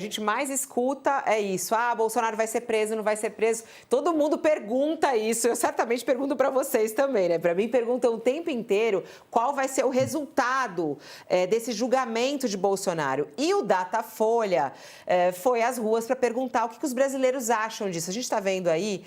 A gente mais escuta é isso. Ah, Bolsonaro vai ser preso, não vai ser preso. Todo mundo pergunta isso. Eu certamente pergunto para vocês também, né? Para mim, perguntam o tempo inteiro qual vai ser o resultado desse julgamento de Bolsonaro. E o Datafolha foi às ruas para perguntar o que os brasileiros acham disso. A gente está vendo aí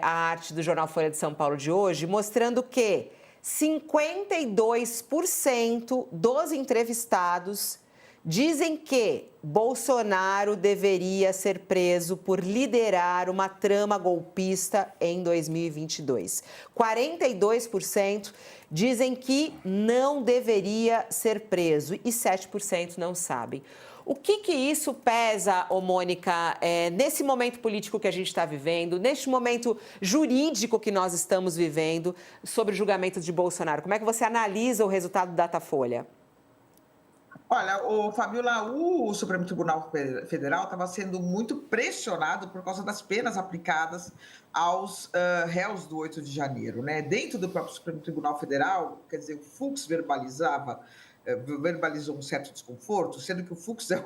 a arte do jornal Folha de São Paulo de hoje, mostrando que 52% dos entrevistados dizem que Bolsonaro deveria ser preso por liderar uma trama golpista em 2022. 42% dizem que não deveria ser preso e 7% não sabem. O que isso pesa, ô Mônica, nesse momento político que a gente está vivendo, neste momento jurídico que nós estamos vivendo, sobre o julgamento de Bolsonaro? Como é que você analisa o resultado do Datafolha? Olha, Fabiola, o Supremo Tribunal Federal estava sendo muito pressionado por causa das penas aplicadas aos réus do 8 de janeiro, né? Dentro do próprio Supremo Tribunal Federal, quer dizer, o Fux verbalizou um certo desconforto, sendo que o Fux é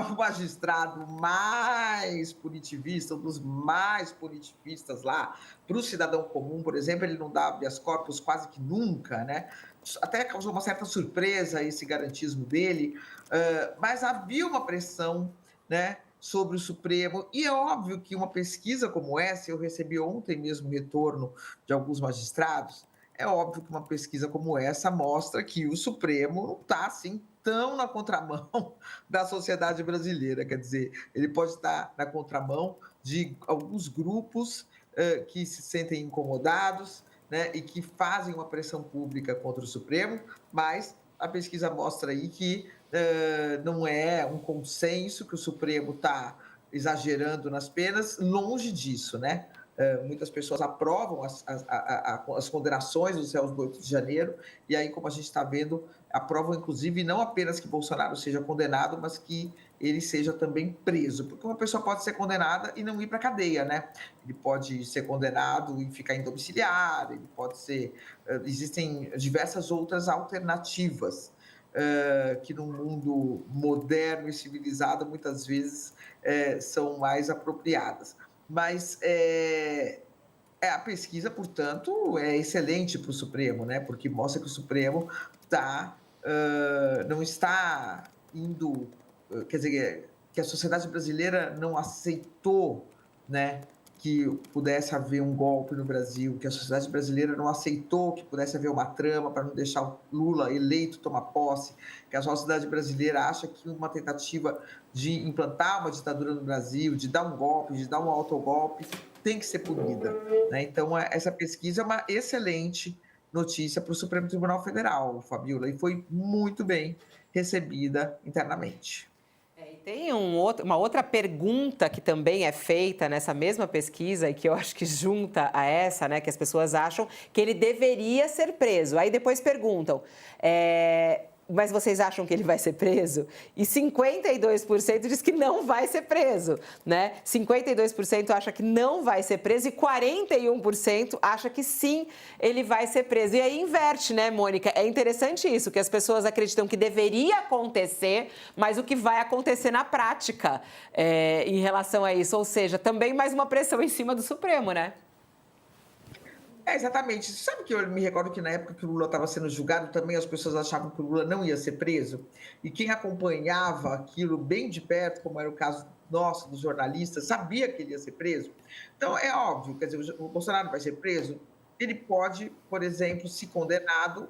o magistrado mais punitivista, um dos mais punitivistas lá. Para o cidadão comum, por exemplo, ele não dá habeas corpus quase que nunca, né? Até causou uma certa surpresa esse garantismo dele, mas havia uma pressão, né, sobre o Supremo, e é óbvio que uma pesquisa como essa, eu recebi ontem mesmo retorno de alguns magistrados, é óbvio que uma pesquisa como essa mostra que o Supremo não está assim tão na contramão da sociedade brasileira, quer dizer, ele pode estar na contramão de alguns grupos que se sentem incomodados, né, e que fazem uma pressão pública contra o Supremo, mas a pesquisa mostra aí que não é um consenso, que o Supremo está exagerando nas penas, longe disso, né? Muitas pessoas aprovam as condenações dos réus do 8 de janeiro, e aí, como a gente está vendo, aprovam, inclusive, não apenas que Bolsonaro seja condenado, mas que ele seja também preso, porque uma pessoa pode ser condenada e não ir para a cadeia, né? Ele pode ser condenado e ficar em domiciliar, ele pode ser. Existem diversas outras alternativas que no mundo moderno e civilizado muitas vezes são mais apropriadas. Mas a pesquisa, portanto, é excelente para o Supremo, né? Porque mostra que o Supremo não está indo, quer dizer, que a sociedade brasileira não aceitou, né, que pudesse haver um golpe no Brasil, que a sociedade brasileira não aceitou que pudesse haver uma trama para não deixar o Lula eleito tomar posse, que a sociedade brasileira acha que uma tentativa de implantar uma ditadura no Brasil, de dar um golpe, de dar um autogolpe, tem que ser punida, né? Então, essa pesquisa é uma excelente notícia para o Supremo Tribunal Federal, Fabiola, e foi muito bem recebida internamente. E tem uma outra pergunta que também é feita nessa mesma pesquisa e que eu acho que junta a essa, né, que as pessoas acham que ele deveria ser preso. Aí depois perguntam, mas vocês acham que ele vai ser preso? E 52% diz que não vai ser preso, né? 52% acha que não vai ser preso e 41% acha que sim, ele vai ser preso. E aí inverte, né, Mônica? É interessante isso, que as pessoas acreditam que deveria acontecer, mas o que vai acontecer na prática em relação a isso. Ou seja, também mais uma pressão em cima do Supremo, né? Exatamente. Sabe que eu me recordo que na época que o Lula estava sendo julgado, também as pessoas achavam que o Lula não ia ser preso? E quem acompanhava aquilo bem de perto, como era o caso nosso, dos jornalistas, sabia que ele ia ser preso? Então, é óbvio, quer dizer, o Bolsonaro vai ser preso? Ele pode, por exemplo, se condenado,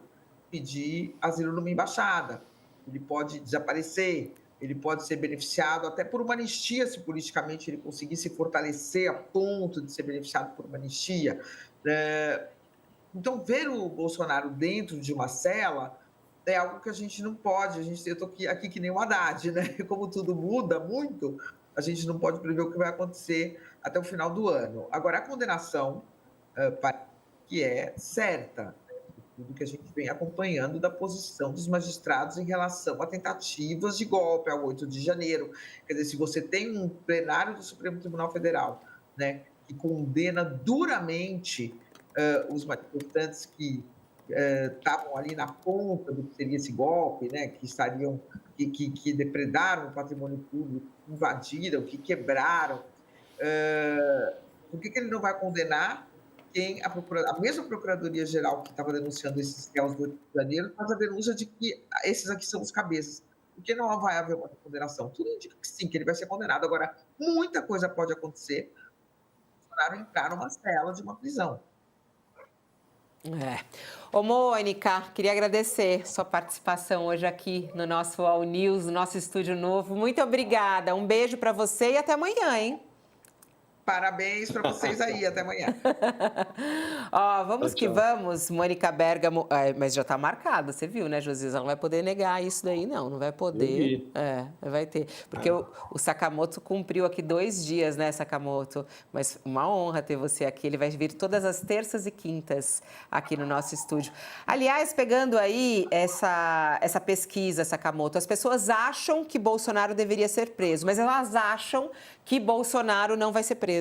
pedir asilo numa embaixada, ele pode desaparecer, ele pode ser beneficiado até por uma anistia, se politicamente ele conseguir se fortalecer a ponto de ser beneficiado por uma anistia. É, então, ver o Bolsonaro dentro de uma cela é algo que a gente não pode. Eu estou aqui que nem o Haddad, né? Como tudo muda muito, a gente não pode prever o que vai acontecer até o final do ano. Agora, a condenação parece que é certa, tudo que a gente vem acompanhando da posição dos magistrados em relação a tentativas de golpe ao 8 de janeiro. Quer dizer, se você tem um plenário do Supremo Tribunal Federal, né, que condena duramente os manifestantes que estavam ali na ponta do que seria esse golpe, né, que depredaram o patrimônio público, invadiram, que quebraram. Por que ele não vai condenar quem a mesma Procuradoria-Geral que estava denunciando esses réus do 8 de janeiro faz a denúncia de que esses aqui são os cabeças? Por que não vai haver uma condenação? Tudo indica que sim, que ele vai ser condenado. Agora, muita coisa pode acontecer se o Bolsonaro entrar numa cela de uma prisão. Ô, Mônica, queria agradecer sua participação hoje aqui no nosso All News, no nosso estúdio novo. Muito obrigada. Um beijo para você e até amanhã, hein? Parabéns para vocês aí, até amanhã. Ó, vamos que Tchau. vamos, Mônica Bergamo. Mas já tá marcado, você viu, né, Josias? Ela não vai poder negar isso daí, não vai poder. Eu vi. Vai ter. Porque o Sakamoto cumpriu aqui 2 dias, né, Sakamoto? Mas uma honra ter você aqui. Ele vai vir todas as terças e quintas aqui no nosso estúdio. Aliás, pegando aí essa pesquisa, Sakamoto, as pessoas acham que Bolsonaro deveria ser preso, mas elas acham que Bolsonaro não vai ser preso.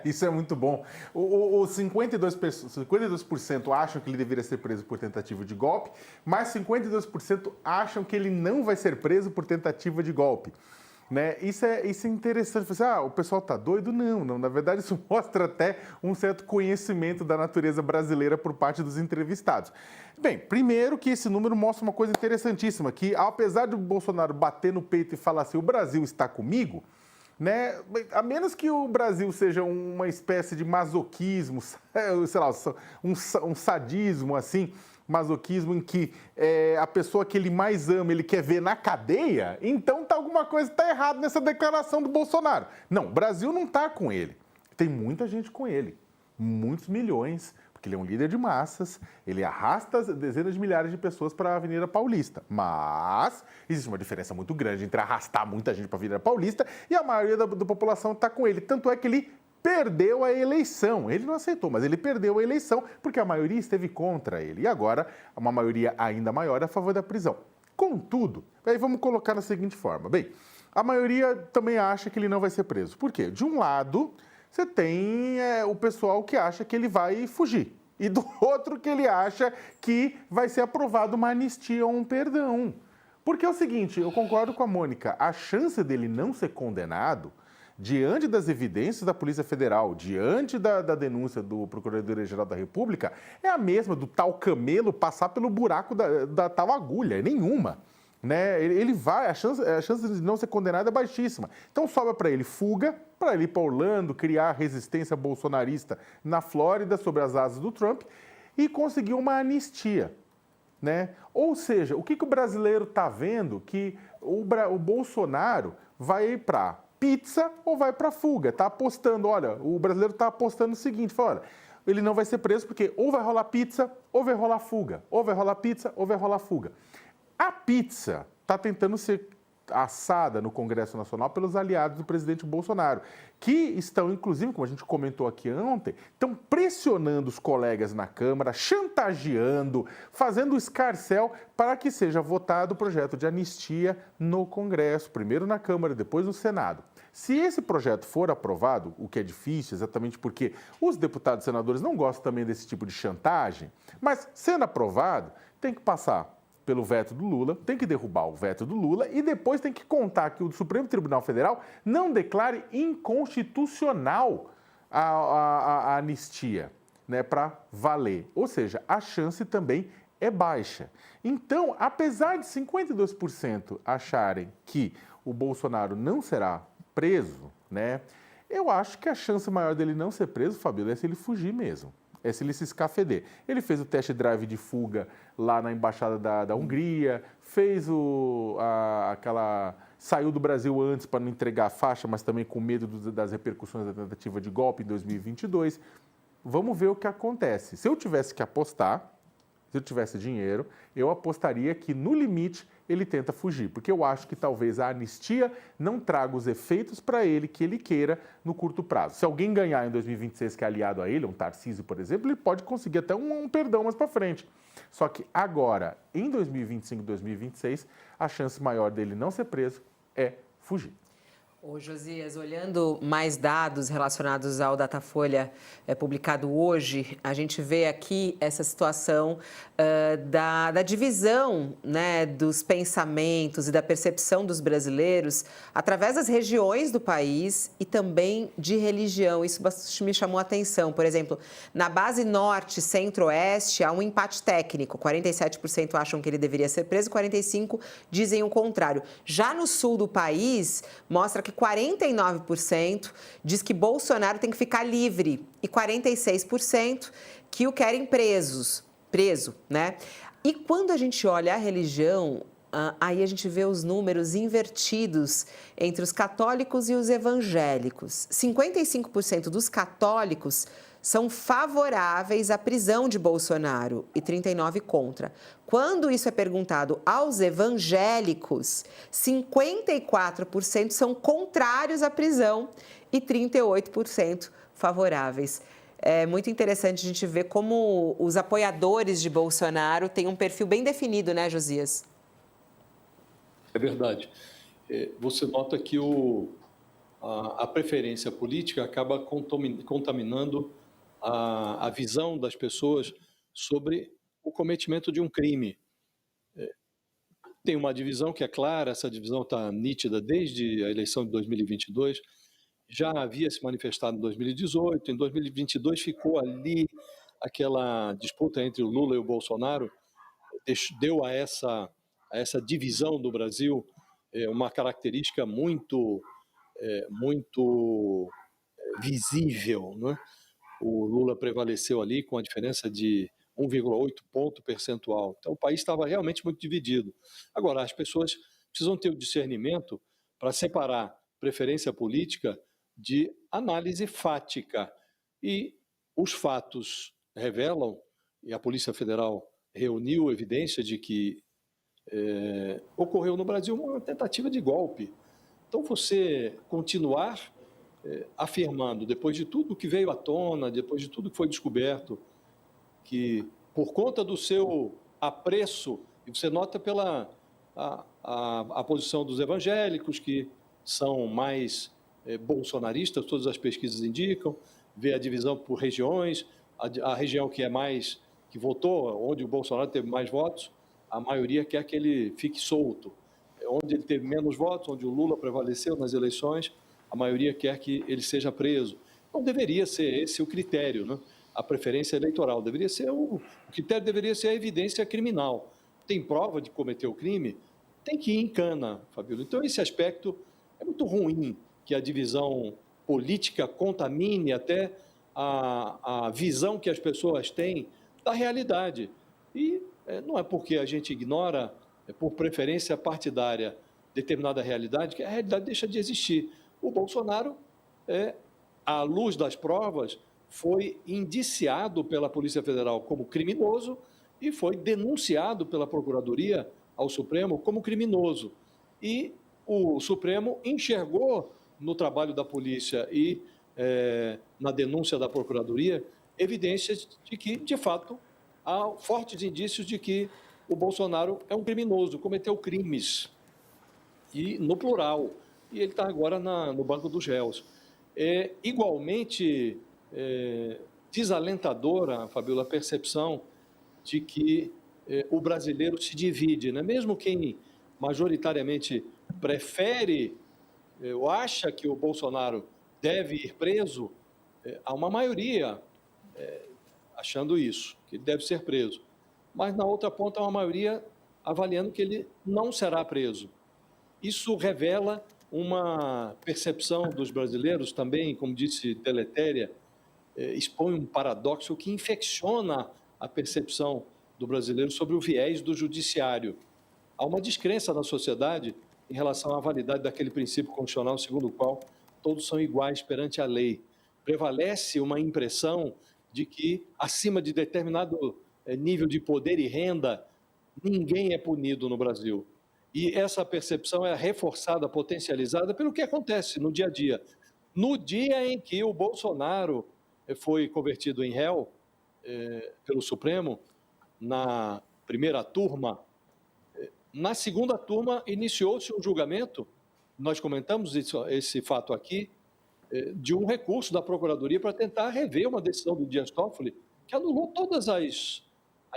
Isso é muito bom. Os 52% acham que ele deveria ser preso por tentativa de golpe, mas 52% acham que ele não vai ser preso por tentativa de golpe. Né? Isso é interessante. Você, o pessoal tá doido? Não. Na verdade, isso mostra até um certo conhecimento da natureza brasileira por parte dos entrevistados. Bem, primeiro que esse número mostra uma coisa interessantíssima, que apesar do Bolsonaro bater no peito e falar assim, o Brasil está comigo, né? A menos que o Brasil seja uma espécie de masoquismo, sei lá, um sadismo assim, masoquismo em que a pessoa que ele mais ama, ele quer ver na cadeia, então alguma coisa está errada nessa declaração do Bolsonaro. Não, o Brasil não está com ele. Tem muita gente com ele, muitos milhões, porque ele é um líder de massas, ele arrasta dezenas de milhares de pessoas para a Avenida Paulista. Mas existe uma diferença muito grande entre arrastar muita gente para a Avenida Paulista e a maioria da população está com ele. Tanto é que ele perdeu a eleição. Ele não aceitou, mas ele perdeu a eleição porque a maioria esteve contra ele. E agora, uma maioria ainda maior é a favor da prisão. Contudo, aí vamos colocar da seguinte forma. Bem, a maioria também acha que ele não vai ser preso. Por quê? De um lado, você tem o pessoal que acha que ele vai fugir. E do outro que ele acha que vai ser aprovado uma anistia ou um perdão. Porque é o seguinte, eu concordo com a Mônica, a chance dele não ser condenado, diante das evidências da Polícia Federal, diante da denúncia do Procurador-Geral da República, é a mesma do tal camelo passar pelo buraco da tal agulha, é nenhuma. Né? Ele vai, a chance de não ser condenado é baixíssima. Então sobra para ele fuga, para ele ir para Orlando, criar resistência bolsonarista na Flórida sobre as asas do Trump e conseguir uma anistia. Né? Ou seja, o que o brasileiro está vendo? Que o Bolsonaro vai para pizza ou vai para fuga? Está apostando, olha, o brasileiro está apostando o seguinte, fala, olha, ele não vai ser preso porque ou vai rolar pizza ou vai rolar fuga, ou vai rolar pizza ou vai rolar fuga. A pizza está tentando ser assada no Congresso Nacional pelos aliados do presidente Bolsonaro, que estão, inclusive, como a gente comentou aqui ontem, estão pressionando os colegas na Câmara, chantageando, fazendo escarcéu para que seja votado o projeto de anistia no Congresso, primeiro na Câmara, depois no Senado. Se esse projeto for aprovado, o que é difícil, exatamente porque os deputados e senadores não gostam também desse tipo de chantagem, mas sendo aprovado, tem que passar pelo veto do Lula, tem que derrubar o veto do Lula e depois tem que contar que o Supremo Tribunal Federal não declare inconstitucional a anistia, né, para valer. Ou seja, a chance também é baixa. Então, apesar de 52% acharem que o Bolsonaro não será preso, né, eu acho que a chance maior dele não ser preso, Fabíola, é se ele fugir mesmo. É se ele se escafeder. Ele fez o test drive de fuga lá na Embaixada da Hungria, fez saiu do Brasil antes para não entregar a faixa, mas também com medo das repercussões da tentativa de golpe em 2022. Vamos ver o que acontece. Se eu tivesse que apostar, se eu tivesse dinheiro, eu apostaria que, no limite, ele tenta fugir, porque eu acho que talvez a anistia não traga os efeitos para ele que ele queira no curto prazo. Se alguém ganhar em 2026 que é aliado a ele, um Tarcísio, por exemplo, ele pode conseguir até um perdão mais para frente. Só que agora, em 2025 e 2026, a chance maior dele não ser preso é fugir. Ô, Josias, olhando mais dados relacionados ao Datafolha publicado hoje, a gente vê aqui essa situação da divisão, né, dos pensamentos e da percepção dos brasileiros através das regiões do país e também de religião. Isso me chamou a atenção. Por exemplo, na base norte, centro-oeste, há um empate técnico. 47% acham que ele deveria ser preso, 45% dizem o contrário. Já no sul do país, mostra que 49% diz que Bolsonaro tem que ficar livre e 46% que o querem preso, né? E quando a gente olha a religião, aí a gente vê os números invertidos entre os católicos e os evangélicos. 55% dos católicos são favoráveis à prisão de Bolsonaro e 39% contra. Quando isso é perguntado aos evangélicos, 54% são contrários à prisão e 38% favoráveis. É muito interessante a gente ver como os apoiadores de Bolsonaro têm um perfil bem definido, né, Josias? É verdade. Você nota que a preferência política acaba contaminando a visão das pessoas sobre o cometimento de um crime. Tem uma divisão que é clara, essa divisão está nítida desde a eleição de 2022, já havia se manifestado em 2018, em 2022 ficou ali aquela disputa entre o Lula e o Bolsonaro, deu a essa divisão do Brasil uma característica muito visível, né? O Lula prevaleceu ali com a diferença de 1,8 ponto percentual. Então, o país estava realmente muito dividido. Agora, as pessoas precisam ter o discernimento para separar preferência política de análise fática. E os fatos revelam, e a Polícia Federal reuniu evidência de que ocorreu no Brasil uma tentativa de golpe. Então, você continuar afirmando, depois de tudo que veio à tona, depois de tudo que foi descoberto, que por conta do seu apreço, e você nota pela a posição dos evangélicos, que são mais bolsonaristas, todas as pesquisas indicam, vê a divisão por regiões, a região que votou, onde o Bolsonaro teve mais votos, a maioria quer que ele fique solto. Onde ele teve menos votos, onde o Lula prevaleceu nas eleições, a maioria quer que ele seja preso. Não deveria ser esse o critério, né? A preferência eleitoral. O critério deveria ser a evidência criminal. Tem prova de cometer o crime? Tem que ir em cana, Fabíola. Então, esse aspecto é muito ruim, que a divisão política contamine até a visão que as pessoas têm da realidade. E não é porque a gente ignora, por preferência partidária, determinada realidade, que a realidade deixa de existir. O Bolsonaro, à luz das provas, foi indiciado pela Polícia Federal como criminoso e foi denunciado pela Procuradoria ao Supremo como criminoso. E o Supremo enxergou no trabalho da polícia e na denúncia da Procuradoria evidências de que, de fato, há fortes indícios de que o Bolsonaro é um criminoso, cometeu crimes, e no plural, e ele está agora no banco dos réus. Igualmente desalentadora, Fabíola, a percepção de que o brasileiro se divide, né? Mesmo quem majoritariamente prefere ou acha que o Bolsonaro deve ir preso, há uma maioria achando isso, que ele deve ser preso. Mas, na outra ponta, há uma maioria avaliando que ele não será preso. Isso revela uma percepção dos brasileiros também, como disse Deletéria, expõe um paradoxo que infecciona a percepção do brasileiro sobre o viés do judiciário. Há uma descrença na sociedade em relação à validade daquele princípio constitucional segundo o qual todos são iguais perante a lei. Prevalece uma impressão de que, acima de determinado nível de poder e renda, ninguém é punido no Brasil. E essa percepção é reforçada, potencializada pelo que acontece no dia a dia. No dia em que o Bolsonaro foi convertido em réu pelo Supremo, na primeira turma, na segunda turma iniciou-se um julgamento nós comentamos esse fato aqui, de um recurso da Procuradoria para tentar rever uma decisão do Dias Toffoli, que anulou todas as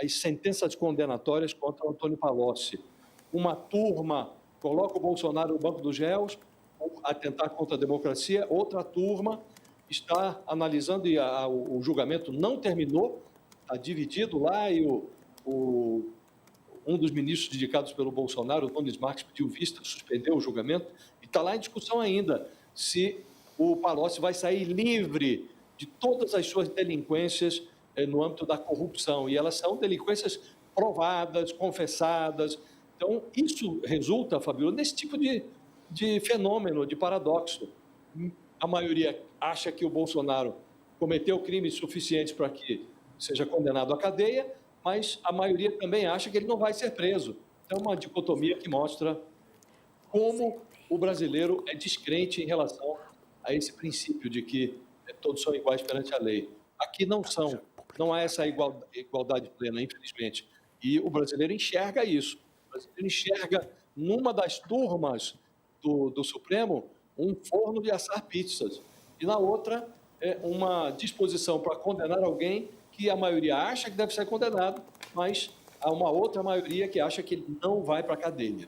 sentenças condenatórias contra o Antônio Palocci. Uma turma coloca o Bolsonaro no banco dos réus, atentar contra a democracia, outra turma está analisando e o julgamento não terminou, está dividido lá e um dos ministros indicados pelo Bolsonaro, o Nunes Marques, pediu vista, suspendeu o julgamento, e está lá em discussão ainda se o Palocci vai sair livre de todas as suas delinquências no âmbito da corrupção, e elas são delinquências provadas, confessadas. Então, isso resulta, Fabíola, nesse tipo de fenômeno, de paradoxo. A maioria acha que o Bolsonaro cometeu crimes suficientes para que seja condenado à cadeia, mas a maioria também acha que ele não vai ser preso. Então, é uma dicotomia que mostra como o brasileiro é descrente em relação a esse princípio de que todos são iguais perante a lei. Aqui não há essa igualdade plena, infelizmente. E o brasileiro enxerga isso. O brasileiro enxerga, numa das turmas do Supremo, um forno de assar pizzas. E na outra, uma disposição para condenar alguém que a maioria acha que deve ser condenado, mas há uma outra maioria que acha que ele não vai para a cadeia.